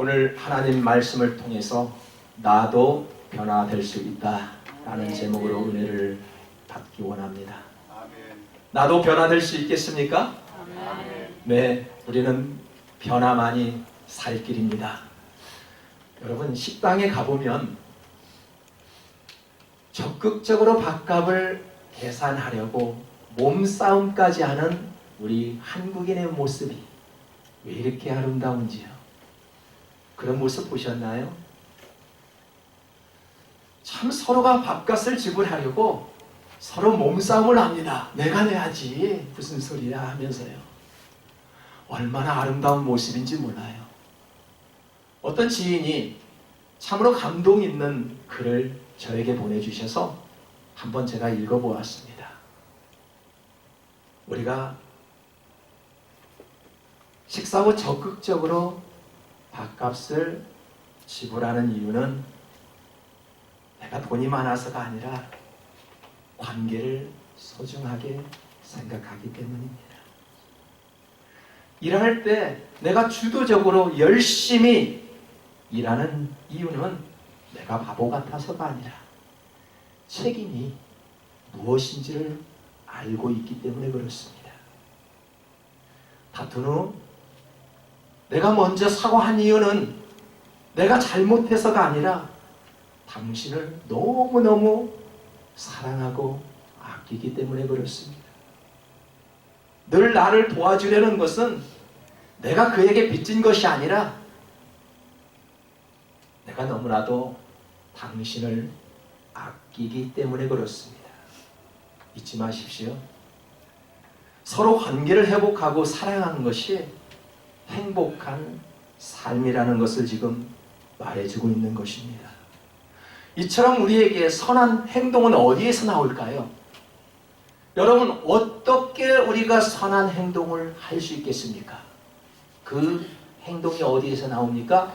오늘 하나님 말씀을 통해서 나도 변화될 수 있다 라는 제목으로 은혜를 받기 원합니다. 나도 변화될 수 있겠습니까? 네, 우리는 변화만이 살 길입니다. 여러분, 식당에 가보면 적극적으로 밥값을 계산하려고 몸싸움까지 하는 우리 한국인의 모습이 왜 이렇게 아름다운지요? 그런 모습 보셨나요? 참 서로가 밥값을 지불하려고 서로 몸싸움을 합니다. 내가 내야지 무슨 소리야 하면서요. 얼마나 아름다운 모습인지 몰라요. 어떤 지인이 참으로 감동 있는 글을 저에게 보내주셔서 한번 제가 읽어보았습니다. 우리가 식사 후 적극적으로 밥값을 지불하는 이유는 내가 돈이 많아서가 아니라 관계를 소중하게 생각하기 때문입니다. 일할 때 내가 주도적으로 열심히 일하는 이유는 내가 바보 같아서가 아니라 책임이 무엇인지를 알고 있기 때문에 그렇습니다. 다툰 후 내가 먼저 사과한 이유는 내가 잘못해서가 아니라 당신을 너무너무 사랑하고 아끼기 때문에 그렇습니다. 늘 나를 도와주려는 것은 내가 그에게 빚진 것이 아니라 내가 너무나도 당신을 아끼기 때문에 그렇습니다. 잊지 마십시오. 서로 관계를 회복하고 사랑하는 것이 행복한 삶이라는 것을 지금 말해주고 있는 것입니다. 이처럼 우리에게 선한 행동은 어디에서 나올까요? 여러분, 어떻게 우리가 선한 행동을 할 수 있겠습니까? 그 행동이 어디에서 나옵니까?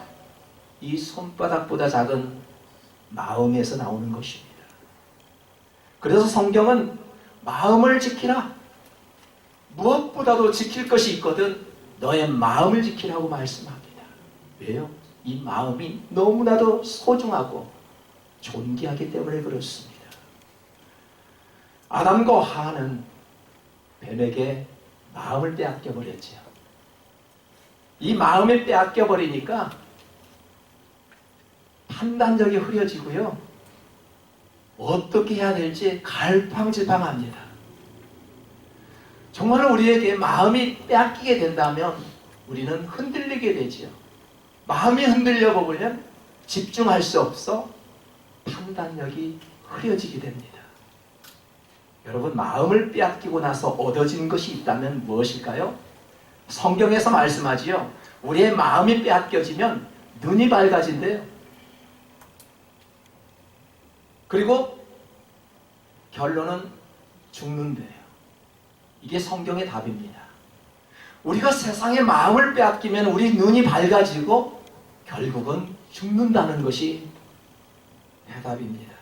이 손바닥보다 작은 마음에서 나오는 것입니다. 그래서 성경은 마음을 지키라. 무엇보다도 지킬 것이 있거든 너의 마음을 지키라고 말씀합니다. 왜요? 이 마음이 너무나도 소중하고 존귀하기 때문에 그렇습니다. 아담과 하와는 뱀에게 마음을 빼앗겨 버렸지요. 이 마음을 빼앗겨 버리니까 판단력이 흐려지고요. 어떻게 해야 될지 갈팡질팡합니다. 정말 우리에게 마음이 빼앗기게 된다면 우리는 흔들리게 되지요. 마음이 흔들려 보면 집중할 수 없어 판단력이 흐려지게 됩니다. 여러분, 마음을 빼앗기고 나서 얻어진 것이 있다면 무엇일까요? 성경에서 말씀하지요. 우리의 마음이 빼앗겨지면 눈이 밝아진대요. 그리고 결론은 죽는데요. 이게 성경의 답입니다. 우리가 세상의 마음을 빼앗기면 우리 눈이 밝아지고 결국은 죽는다는 것이 해답입니다.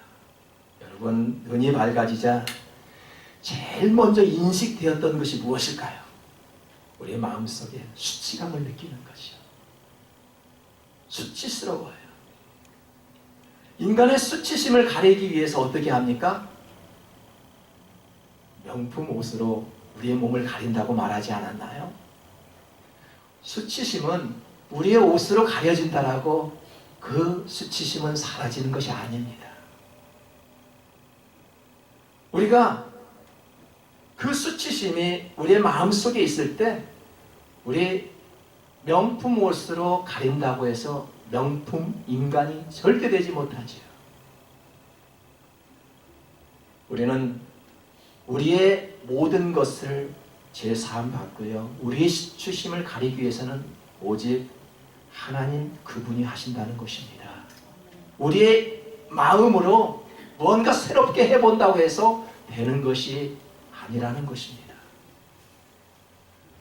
여러분, 눈이 밝아지자 제일 먼저 인식되었던 것이 무엇일까요? 우리의 마음속에 수치감을 느끼는 것이요. 수치스러워요. 인간의 수치심을 가리기 위해서 어떻게 합니까? 명품 옷으로 우리의 몸을 가린다고 말하지 않았나요? 수치심은 우리의 옷으로 가려진다라고 그 수치심은 사라지는 것이 아닙니다. 우리가 그 수치심이 우리의 마음속에 있을 때 우리 명품 옷으로 가린다고 해서 명품 인간이 절대 되지 못하지요. 우리는 우리의 모든 것을 제사함 받고요. 우리의 수치심을 가리기 위해서는 오직 하나님 그분이 하신다는 것입니다. 우리의 마음으로 뭔가 새롭게 해본다고 해서 되는 것이 아니라는 것입니다.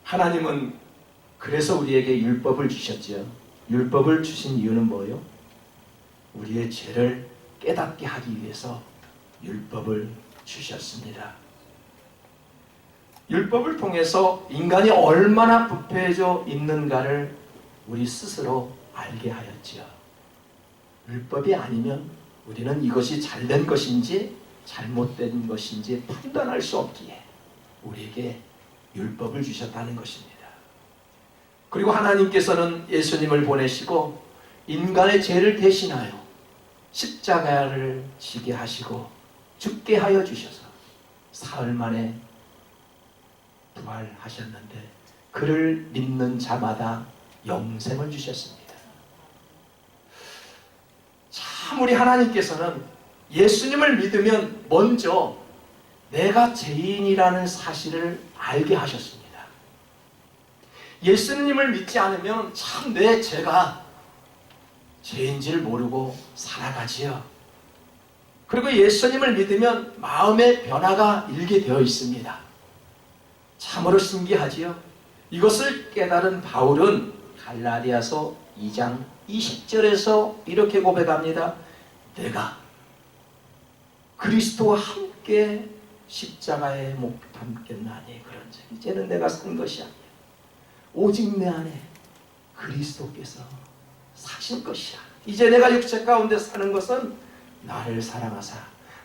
하나님은 그래서 우리에게 율법을 주셨죠. 율법을 주신 이유는 뭐예요? 우리의 죄를 깨닫게 하기 위해서 율법을 주셨습니다. 율법을 통해서 인간이 얼마나 부패해져 있는가를 우리 스스로 알게 하였지요. 율법이 아니면 우리는 이것이 잘된 것인지 잘못된 것인지 판단할 수 없기에 우리에게 율법을 주셨다는 것입니다. 그리고 하나님께서는 예수님을 보내시고 인간의 죄를 대신하여 십자가를 지게 하시고 죽게 하여 주셔서 사흘 만에 부활하셨는데 그를 믿는 자마다 영생을 주셨습니다. 참 우리 하나님께서는 예수님을 믿으면 먼저 내가 죄인이라는 사실을 알게 하셨습니다. 예수님을 믿지 않으면 참 내 죄가 죄인지를 모르고 살아가지요. 그리고 예수님을 믿으면 마음의 변화가 일게 되어 있습니다. 참으로 신기하지요. 이것을 깨달은 바울은 갈라디아서 2장 20절에서 이렇게 고백합니다. 내가 그리스도와 함께 십자가에 못 박혔나니 그런즉 이제는 내가 산 것이 아니야. 오직 내 안에 그리스도께서 사신 것이야. 이제 내가 육체 가운데 사는 것은 나를 사랑하사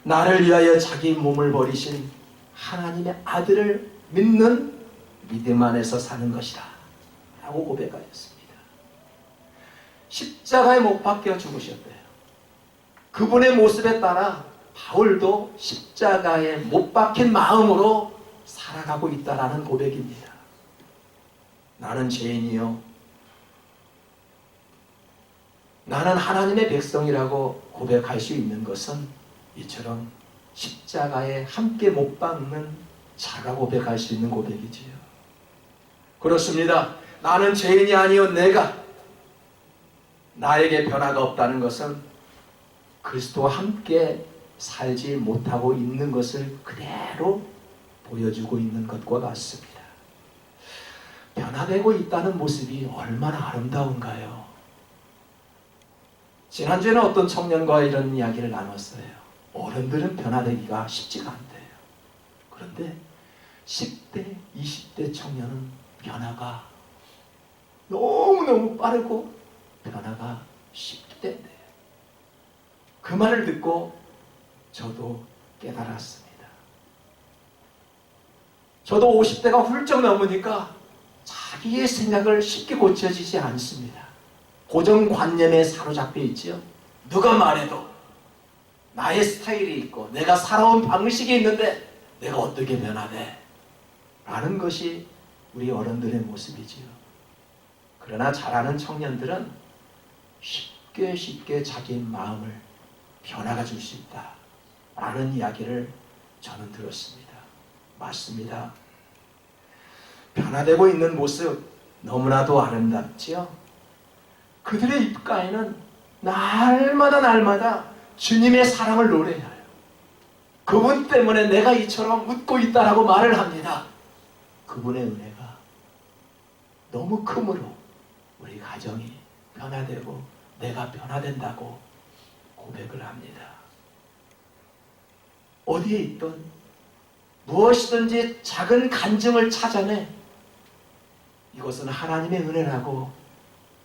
나를 위하여 자기 몸을 버리신 하나님의 아들을 믿는 믿음 안에서 사는 것이다 라고 고백하였습니다. 십자가에 못 박혀 죽으셨대요. 그분의 모습에 따라 바울도 십자가에 못 박힌 마음으로 살아가고 있다라는 고백입니다. 나는 죄인이요, 나는 하나님의 백성이라고 고백할 수 있는 것은 이처럼 십자가에 함께 못 박는 자가 고백할 수 있는 고백이지요. 그렇습니다. 나는 죄인이 아니요 내가 나에게 변화가 없다는 것은 그리스도와 함께 살지 못하고 있는 것을 그대로 보여주고 있는 것과 같습니다. 변화되고 있다는 모습이 얼마나 아름다운가요? 지난주에는 어떤 청년과 이런 이야기를 나눴어요. 어른들은 변화되기가 쉽지가 않대요. 그런데 10대, 20대 청년은 변화가 너무너무 빠르고 변화가 쉽게 된대요. 그 말을 듣고 저도 깨달았습니다. 저도 50대가 훌쩍 넘으니까 자기의 생각을 쉽게 고쳐지지 않습니다. 고정관념에 사로잡혀 있지요. 누가 말해도 나의 스타일이 있고 내가 살아온 방식이 있는데 내가 어떻게 변화돼? 라는 것이 우리 어른들의 모습이지요. 그러나 잘하는 청년들은 쉽게 자기 마음을 변화가 줄 수 있다 라는 이야기를 저는 들었습니다. 맞습니다. 변화되고 있는 모습 너무나도 아름답지요. 그들의 입가에는 날마다 주님의 사랑을 노래해요. 그분 때문에 내가 이처럼 웃고 있다라고 말을 합니다. 그분의 은혜가 너무 크므로 우리 가정이 변화되고 내가 변화된다고 고백을 합니다. 어디에 있든 무엇이든지 작은 간증을 찾아내 이것은 하나님의 은혜라고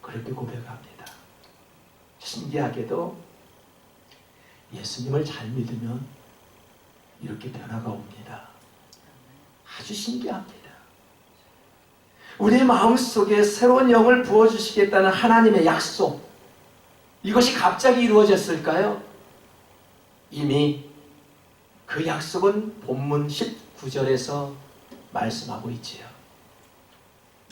그렇게 고백합니다. 신기하게도 예수님을 잘 믿으면 이렇게 변화가 옵니다. 아주 신기합니다. 우리의 마음속에 새로운 영을 부어주시겠다는 하나님의 약속, 이것이 갑자기 이루어졌을까요? 이미 그 약속은 본문 19절에서 말씀하고 있지요.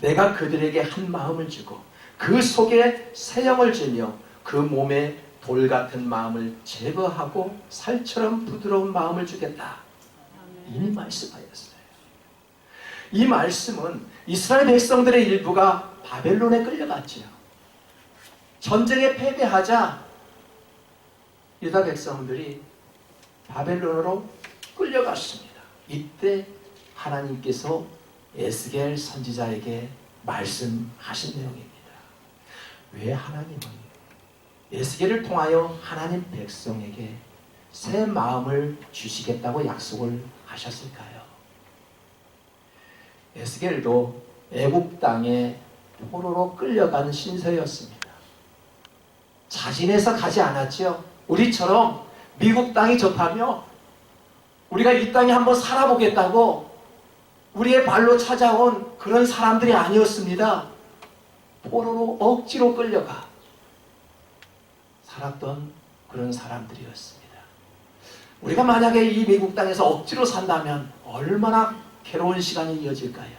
내가 그들에게 한 마음을 주고 그 속에 새 영을 주며 그 몸에 돌 같은 마음을 제거하고 살처럼 부드러운 마음을 주겠다. 이미 말씀하였어요. 이 말씀은 이스라엘 백성들의 일부가 바벨론에 끌려갔지요. 전쟁에 패배하자 유다 백성들이 바벨론으로 끌려갔습니다. 이때 하나님께서 에스겔 선지자에게 말씀하신 내용입니다. 왜 하나님은 에스겔을 통하여 하나님 백성에게 새 마음을 주시겠다고 약속을 하셨을까요? 에스겔도 애국 땅에 포로로 끌려간 신세였습니다. 자진해서 가지 않았죠. 우리처럼 미국 땅이 좋다며 우리가 이 땅에 한번 살아보겠다고 우리의 발로 찾아온 그런 사람들이 아니었습니다. 포로로 억지로 끌려가 살았던 그런 사람들이었습니다. 우리가 만약에 이 미국 땅에서 억지로 산다면 얼마나 괴로운 시간이 이어질까요?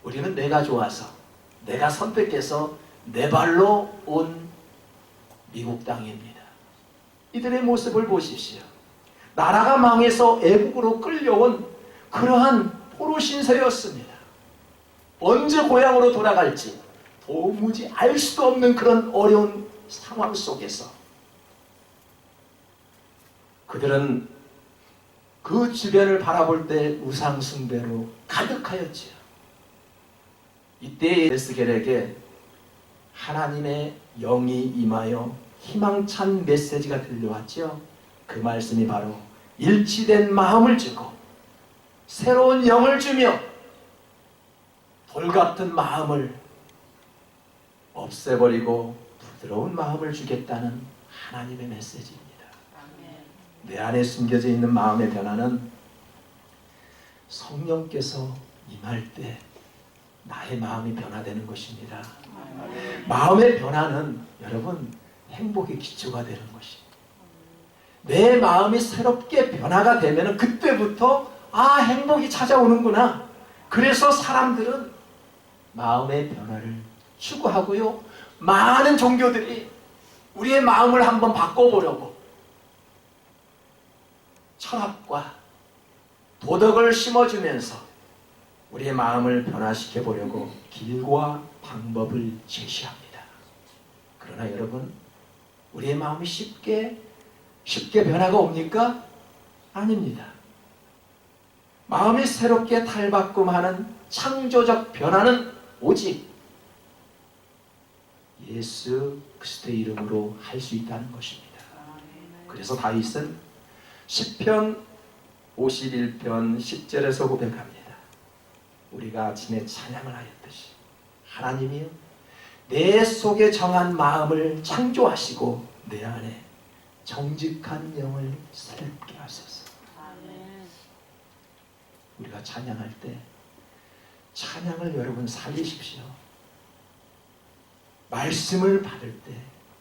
우리는 내가 좋아서 내가 선택해서 내 발로 온 미국 땅입니다. 이들의 모습을 보십시오. 나라가 망해서 애국으로 끌려온 그러한 포로 신세였습니다. 언제 고향으로 돌아갈지 도무지 알 수도 없는 그런 어려운 상황 속에서 그들은 그 주변을 바라볼 때 우상숭배로 가득하였지요. 이때 에스겔에게 하나님의 영이 임하여 희망찬 메시지가 들려왔죠. 그 말씀이 바로 일치된 마음을 주고 새로운 영을 주며 돌같은 마음을 없애버리고 부드러운 마음을 주겠다는 하나님의 메시지입니다. 내 안에 숨겨져 있는 마음의 변화는 성령께서 임할 때 나의 마음이 변화되는 것입니다. 마음의 변화는 여러분 행복의 기초가 되는 것입니다. 내 마음이 새롭게 변화가 되면 그때부터 행복이 찾아오는구나. 그래서 사람들은 마음의 변화를 추구하고요. 많은 종교들이 우리의 마음을 한번 바꿔보려고 철학과 도덕을 심어주면서 우리의 마음을 변화시켜 보려고 길과 방법을 제시합니다. 그러나 여러분, 우리의 마음이 쉽게 변화가 옵니까? 아닙니다. 마음이 새롭게 탈바꿈하는 창조적 변화는 오직 예수 그리스도의 이름으로 할 수 있다는 것입니다. 그래서 다윗은 시편 51편 10절에서 고백합니다. 우리가 아침에 찬양을 하였듯이 하나님이여 내 속에 정한 마음을 창조하시고 내 안에 정직한 영을 새롭게 하소서. 우리가 찬양할 때 찬양을 여러분 살리십시오. 말씀을 받을 때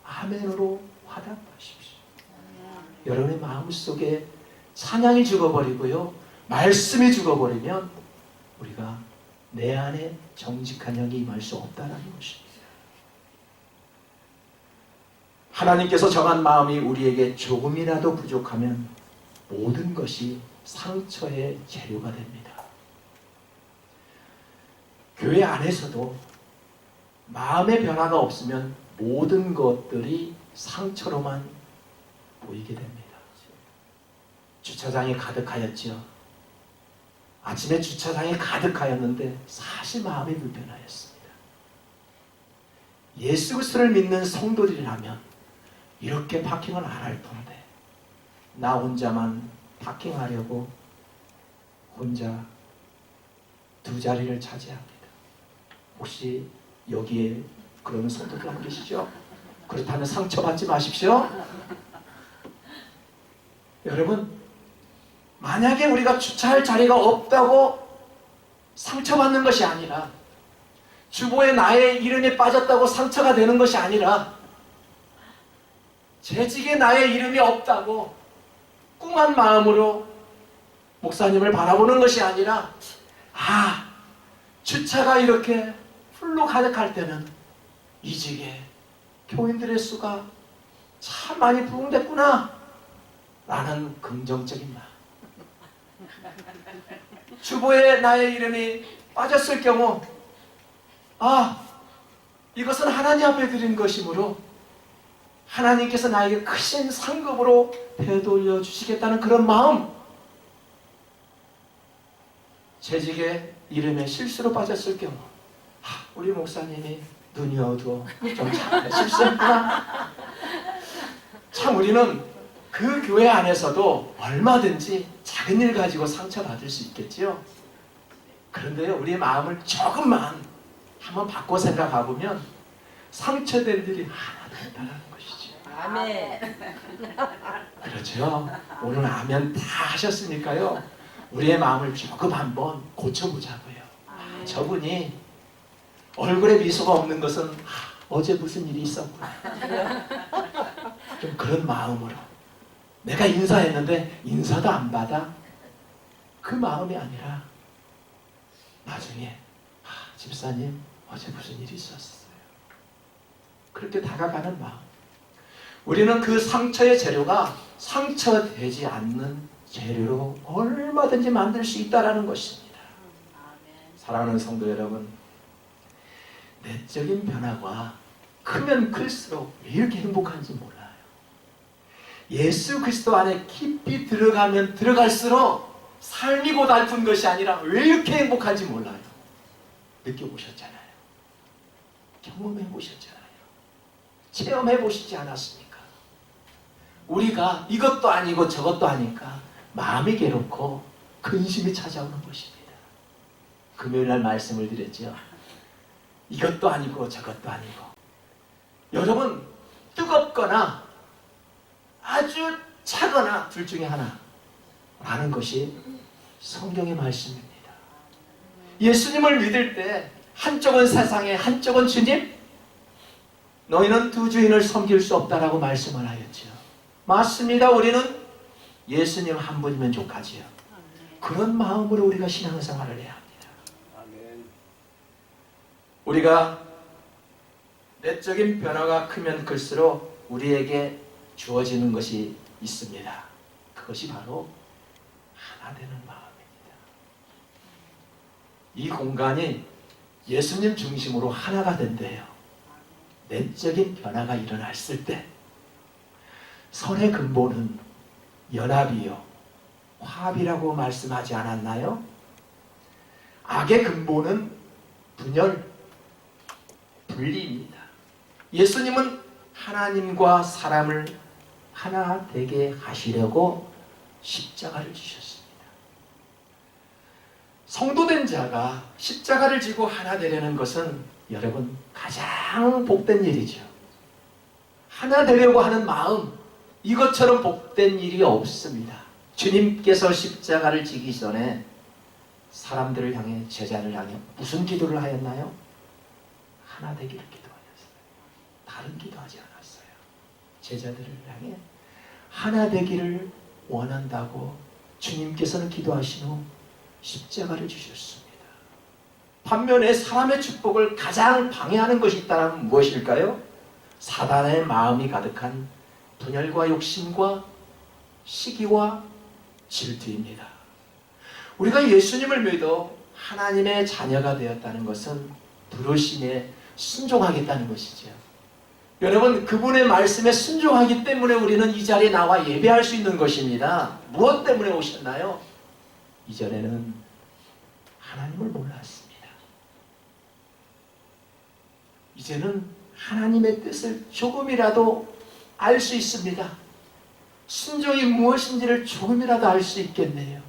아멘으로 화답하십시오. 여러분의 마음속에 찬양이 죽어버리고요, 말씀이 죽어버리면 우리가 내 안에 정직한 영이 임할 수 없다는 것입니다. 하나님께서 정한 마음이 우리에게 조금이라도 부족하면 모든 것이 상처의 재료가 됩니다. 교회 안에서도 마음의 변화가 없으면 모든 것들이 상처로만 보이게 됩니다. 주차장이 가득하였지요. 아침에 주차장이 가득하였는데 사실 마음이 불편하였습니다. 예수 그리스도를 믿는 성도들이라면 이렇게 파킹을 안 할 텐데 나 혼자만 파킹하려고 혼자 두 자리를 차지합니다. 혹시 여기에 그런 성도들 안 계시죠? 그렇다면 상처받지 마십시오. 여러분, 만약에 우리가 주차할 자리가 없다고 상처받는 것이 아니라, 주보에 나의 이름이 빠졌다고 상처가 되는 것이 아니라, 재직에 나의 이름이 없다고 꿍한 마음으로 목사님을 바라보는 것이 아니라, 주차가 이렇게 풀로 가득할 때는 이직에 교인들의 수가 참 많이 부흥됐구나 라는 긍정적인 마음. 주보에 나의 이름이 빠졌을 경우 이것은 하나님 앞에 드린 것이므로 하나님께서 나에게 크신 상급으로 되돌려 주시겠다는 그런 마음. 재직에 이름에 실수로 빠졌을 경우 우리 목사님이 눈이 어두워 좀 실수했구나. 참 우리는 그 교회 안에서도 얼마든지 작은 일 가지고 상처받을 수 있겠지요. 그런데요, 우리의 마음을 조금만 한번 바꿔 생각해보면 상처될 일이 하나도 없다는 것이죠. 아멘. 그렇죠? 오늘 아멘 다 하셨으니까요. 우리의 마음을 조금 한번 고쳐보자고요. 저분이 얼굴에 미소가 없는 것은 어제 무슨 일이 있었구나. 좀 그런 마음으로 내가 인사했는데 인사도 안 받아. 그 마음이 아니라 나중에 집사님 어제 무슨 일이 있었어요. 그렇게 다가가는 마음. 우리는 그 상처의 재료가 상처되지 않는 재료로 얼마든지 만들 수 있다는 것입니다. 사랑하는 성도 여러분, 내적인 변화가 크면 클수록 왜 이렇게 행복한지 몰라요. 예수 그리스도 안에 깊이 들어가면 들어갈수록 삶이 고달픈 것이 아니라 왜 이렇게 행복한지 몰라요. 느껴보셨잖아요. 경험해보셨잖아요. 체험해보시지 않았습니까? 우리가 이것도 아니고 저것도 아니까 마음이 괴롭고 근심이 찾아오는 것입니다. 금요일날 말씀을 드렸죠. 이것도 아니고 저것도 아니고. 여러분, 뜨겁거나 아주 차거나 둘 중에 하나 라는 것이 성경의 말씀입니다. 예수님을 믿을 때 한쪽은 세상에 한쪽은 주님, 너희는 두 주인을 섬길 수 없다라고 말씀을 하였죠. 맞습니다. 우리는 예수님 한 분이면 족하지요. 그런 마음으로 우리가 신앙생활을 해야 합니다. 우리가 내적인 변화가 크면 클수록 우리에게 주어지는 것이 있습니다. 그것이 바로 하나 되는 마음입니다. 이 공간이 예수님 중심으로 하나가 된대요. 내적인 변화가 일어났을 때 선의 근본은 연합이요 화합이라고 말씀하지 않았나요? 악의 근본은 분열, 분리입니다. 예수님은 하나님과 사람을 하나 되게 하시려고 십자가를 지셨습니다. 성도된 자가 십자가를 지고 하나 되려는 것은 여러분 가장 복된 일이죠. 하나 되려고 하는 마음, 이것처럼 복된 일이 없습니다. 주님께서 십자가를 지기 전에 사람들을 향해, 제자를 향해 무슨 기도를 하였나요? 하나 되기를 기도하였어요. 다른 기도하지 않았어요. 제자들을 향해 하나 되기를 원한다고 주님께서는 기도하신 후 십자가를 주셨습니다. 반면에 사람의 축복을 가장 방해하는 것이 있다면 무엇일까요? 사단의 마음이 가득한 분열과 욕심과 시기와 질투입니다. 우리가 예수님을 믿어 하나님의 자녀가 되었다는 것은 부르심에 순종하겠다는 것이죠. 여러분, 그분의 말씀에 순종하기 때문에 우리는 이 자리에 나와 예배할 수 있는 것입니다. 무엇 때문에 오셨나요? 이전에는 하나님을 몰랐습니다. 이제는 하나님의 뜻을 조금이라도 알 수 있습니다. 순종이 무엇인지를 조금이라도 알 수 있겠네요.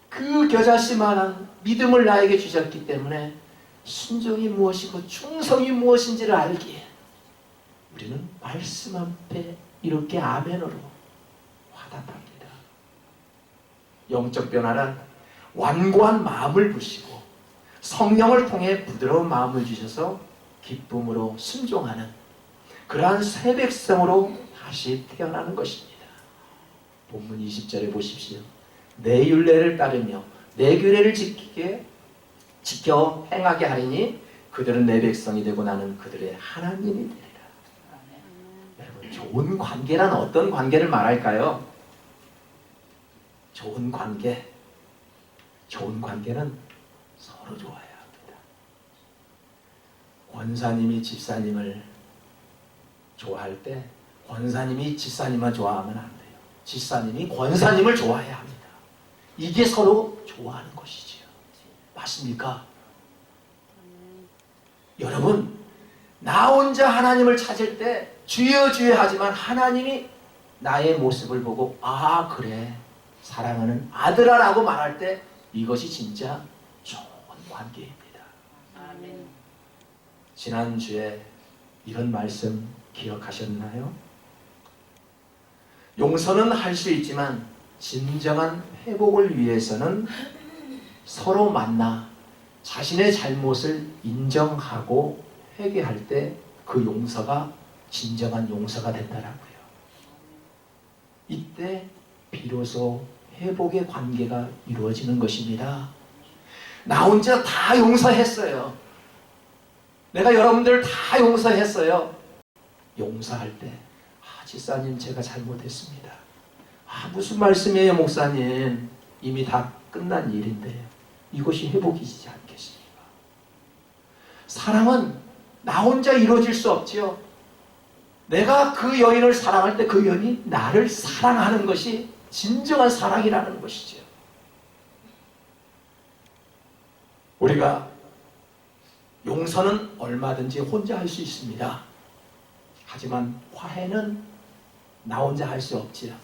그 겨자씨만한 믿음을 나에게 주셨기 때문에 순종이 무엇이고 충성이 무엇인지를 알기에 우리는 말씀 앞에 이렇게 아멘으로 화답합니다. 영적 변화란 완고한 마음을 부시고 성령을 통해 부드러운 마음을 주셔서 기쁨으로 순종하는 그러한 새 백성으로 다시 태어나는 것입니다. 본문 20절에 보십시오. 내 율례를 따르며 내 규례를 지켜 행하게 하리니 그들은 내 백성이 되고 나는 그들의 하나님이 되리라. 여러분, 좋은 관계란 어떤 관계를 말할까요? 좋은 관계. 좋은 관계는 서로 좋아야 합니다. 권사님이 집사님을 좋아할 때 권사님이 집사님만 좋아하면 안 돼요. 집사님이 권사님을 좋아해야 합니다. 이게 서로 좋아하는 것이지요. 맞습니까? 여러분, 나 혼자 하나님을 찾을 때 주여 주여 하지만 하나님이 나의 모습을 보고 아 그래 사랑하는 아들아 라고 말할 때 이것이 진짜 좋은 관계입니다. 아멘. 지난주에 이런 말씀 기억하셨나요? 용서는 할 수 있지만 진정한 회복을 위해서는 서로 만나 자신의 잘못을 인정하고 회개할 때 그 용서가 진정한 용서가 된다라고요. 이때 비로소 회복의 관계가 이루어지는 것입니다. 나 혼자 다 용서했어요. 내가 여러분들 다 용서했어요. 용서할 때 집사님 제가 잘못했습니다. 무슨 말씀이에요 목사님. 이미 다 끝난 일인데요. 이것이 회복이지 않겠습니까? 사랑은 나 혼자 이루어질 수 없지요. 내가 그 여인을 사랑할 때 그 여인이 나를 사랑하는 것이 진정한 사랑이라는 것이죠. 우리가 용서는 얼마든지 혼자 할 수 있습니다. 하지만 화해는 나 혼자 할 수 없지요.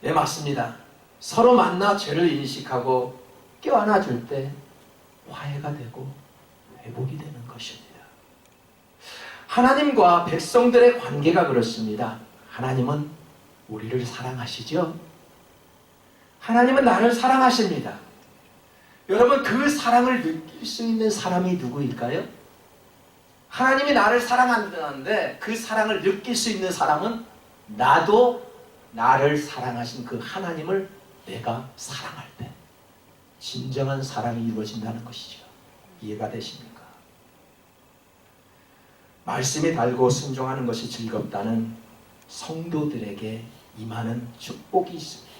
네, 맞습니다. 서로 만나 죄를 인식하고 껴안아줄 때 화해가 되고 회복이 되는 것입니다. 하나님과 백성들의 관계가 그렇습니다. 하나님은 우리를 사랑하시죠? 하나님은 나를 사랑하십니다. 여러분, 그 사랑을 느낄 수 있는 사람이 누구일까요? 하나님이 나를 사랑한다는데 그 사랑을 느낄 수 있는 사람은 나도 나를 사랑하신 그 하나님을 내가 사랑할 때 진정한 사랑이 이루어진다는 것이죠. 이해가 되십니까? 말씀이 달고 순종하는 것이 즐겁다는 성도들에게 임하는 축복이 있습니다.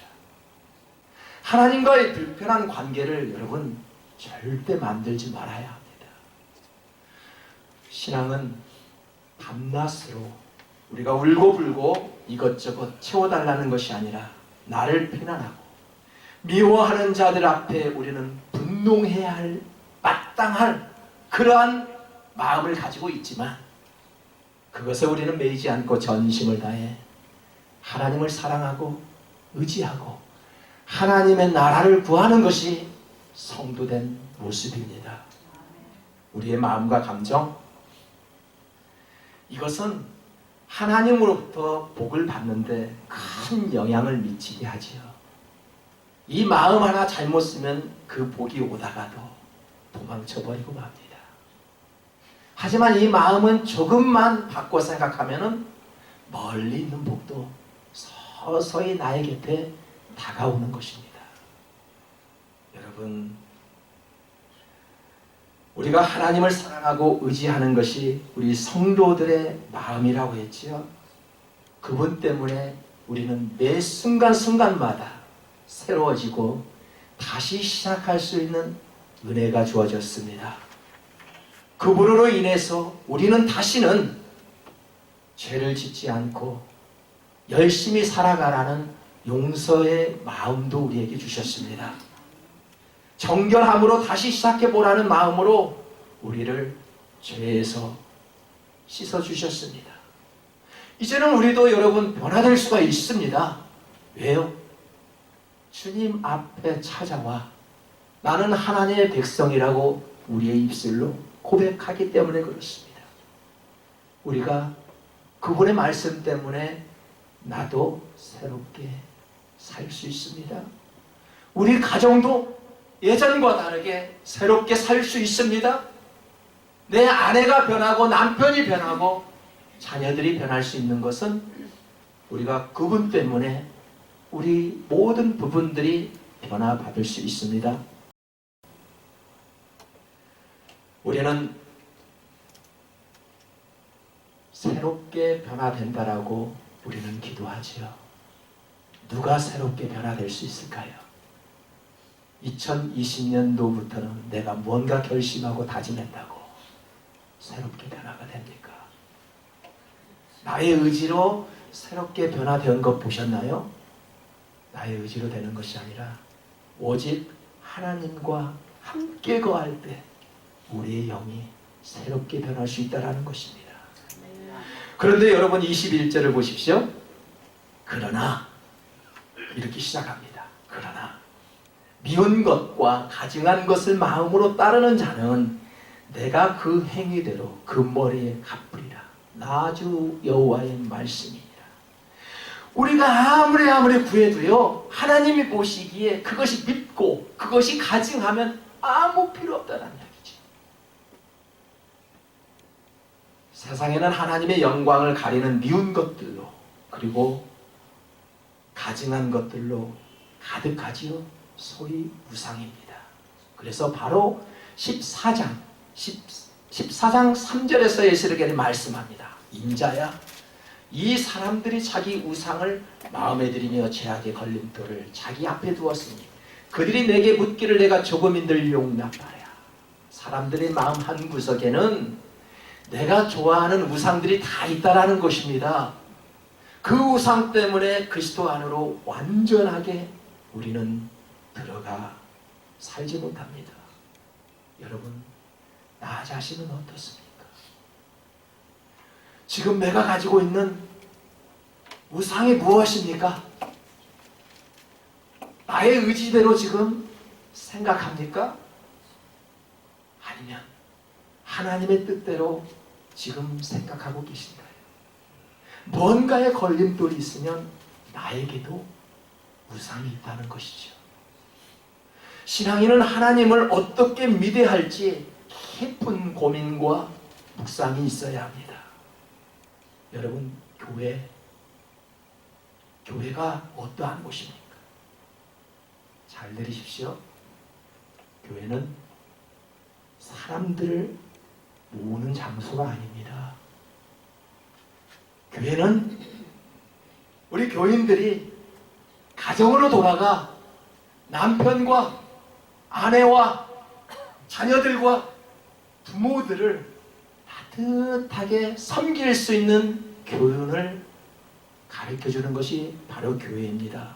하나님과의 불편한 관계를 여러분 절대 만들지 말아야 합니다. 신앙은 밤낮으로 우리가 울고불고 이것저것 채워달라는 것이 아니라 나를 비난하고 미워하는 자들 앞에 우리는 분노해야 할, 마땅할 그러한 마음을 가지고 있지만 그것에 우리는 매이지 않고 전심을 다해 하나님을 사랑하고 의지하고 하나님의 나라를 구하는 것이 성도된 모습입니다. 우리의 마음과 감정, 이것은 하나님으로부터 복을 받는데 큰 영향을 미치게 하지요. 이 마음 하나 잘못 쓰면 그 복이 오다가도 도망쳐버리고 맙니다. 하지만 이 마음은 조금만 바꿔 생각하면 멀리 있는 복도 서서히 나의 곁에 다가오는 것입니다. 여러분, 우리가 하나님을 사랑하고 의지하는 것이 우리 성도들의 마음이라고 했지요. 그분 때문에 우리는 매 순간순간마다 새로워지고 다시 시작할 수 있는 은혜가 주어졌습니다. 그분으로 인해서 우리는 다시는 죄를 짓지 않고 열심히 살아가라는 용서의 마음도 우리에게 주셨습니다. 정결함으로 다시 시작해보라는 마음으로 우리를 죄에서 씻어주셨습니다. 이제는 우리도 여러분 변화될 수가 있습니다. 왜요? 주님 앞에 찾아와 나는 하나님의 백성이라고 우리의 입술로 고백하기 때문에 그렇습니다. 우리가 그분의 말씀 때문에 나도 새롭게 살 수 있습니다. 우리 가정도 예전과 다르게 새롭게 살 수 있습니다. 내 아내가 변하고 남편이 변하고 자녀들이 변할 수 있는 것은 우리가 그분 때문에 우리 모든 부분들이 변화받을 수 있습니다. 우리는 새롭게 변화된다라고 우리는 기도하지요. 누가 새롭게 변화될 수 있을까요? 2020년도부터는 내가 뭔가 결심하고 다짐했다고 새롭게 변화가 됩니까? 나의 의지로 새롭게 변화된 것 보셨나요? 나의 의지로 되는 것이 아니라 오직 하나님과 함께 거할 때 우리의 영이 새롭게 변할 수 있다는 것입니다. 그런데 여러분 21절을 보십시오. 그러나 이렇게 시작합니다. 그러나 미운 것과 가증한 것을 마음으로 따르는 자는 내가 그 행위대로 그 머리에 갚으리라. 나 주 여호와의 말씀이니라. 우리가 아무리 구해도요, 하나님이 보시기에 그것이 믿고 그것이 가증하면 아무 필요 없다는 이야기죠. 세상에는 하나님의 영광을 가리는 미운 것들로, 그리고 가증한 것들로 가득하지요. 소위 우상입니다. 그래서 바로 14장 3절에서 에스겔이 말씀합니다. 인자야, 이 사람들이 자기 우상을 마음에 들이며 죄악의 걸림돌을 자기 앞에 두었으니 그들이 내게 묻기를 내가 조금인들 용납하랴. 사람들의 마음 한구석에는 내가 좋아하는 우상들이 다 있다라는 것입니다. 그 우상 때문에 그리스도 안으로 완전하게 우리는 들어가 살지 못합니다. 여러분, 나 자신은 어떻습니까? 지금 내가 가지고 있는 우상이 무엇입니까? 나의 의지대로 지금 생각합니까? 아니면 하나님의 뜻대로 지금 생각하고 계신가요? 뭔가에 걸림돌이 있으면 나에게도 우상이 있다는 것이죠. 신앙인은 하나님을 어떻게 믿어야 할지 깊은 고민과 묵상이 있어야 합니다. 여러분, 교회가 어떠한 곳입니까? 잘 들으십시오. 교회는 사람들을 모으는 장소가 아닙니다. 교회는 우리 교인들이 가정으로 돌아가 남편과 아내와 자녀들과 부모들을 따뜻하게 섬길 수 있는 교훈을 가르쳐주는 것이 바로 교회입니다.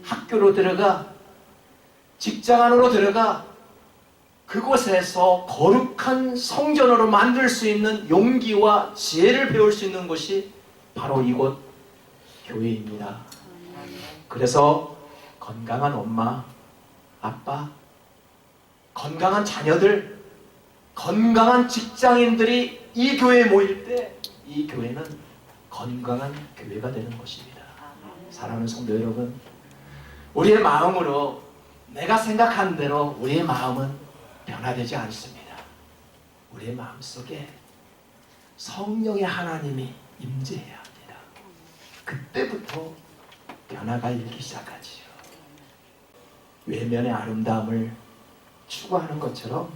학교로 들어가, 직장 안으로 들어가, 그곳에서 거룩한 성전으로 만들 수 있는 용기와 지혜를 배울 수 있는 곳이 바로 이곳 교회입니다. 그래서 건강한 엄마, 아빠, 건강한 자녀들, 건강한 직장인들이 이 교회에 모일 때 이 교회는 건강한 교회가 되는 것입니다. 사랑하는 성도 여러분, 우리의 마음으로, 내가 생각한 대로 우리의 마음은 변화되지 않습니다. 우리의 마음속에 성령의 하나님이 임재해야 합니다. 그때부터 변화가 일기 시작하지요. 외면의 아름다움을 추구하는 것처럼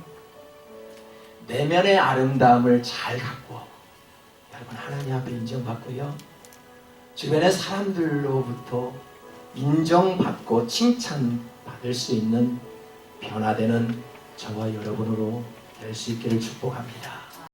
내면의 아름다움을 잘 갖고 여러분 하나님 앞에 인정받고요, 주변의 사람들로부터 인정받고 칭찬받을 수 있는 변화되는 저와 여러분으로 될 수 있기를 축복합니다.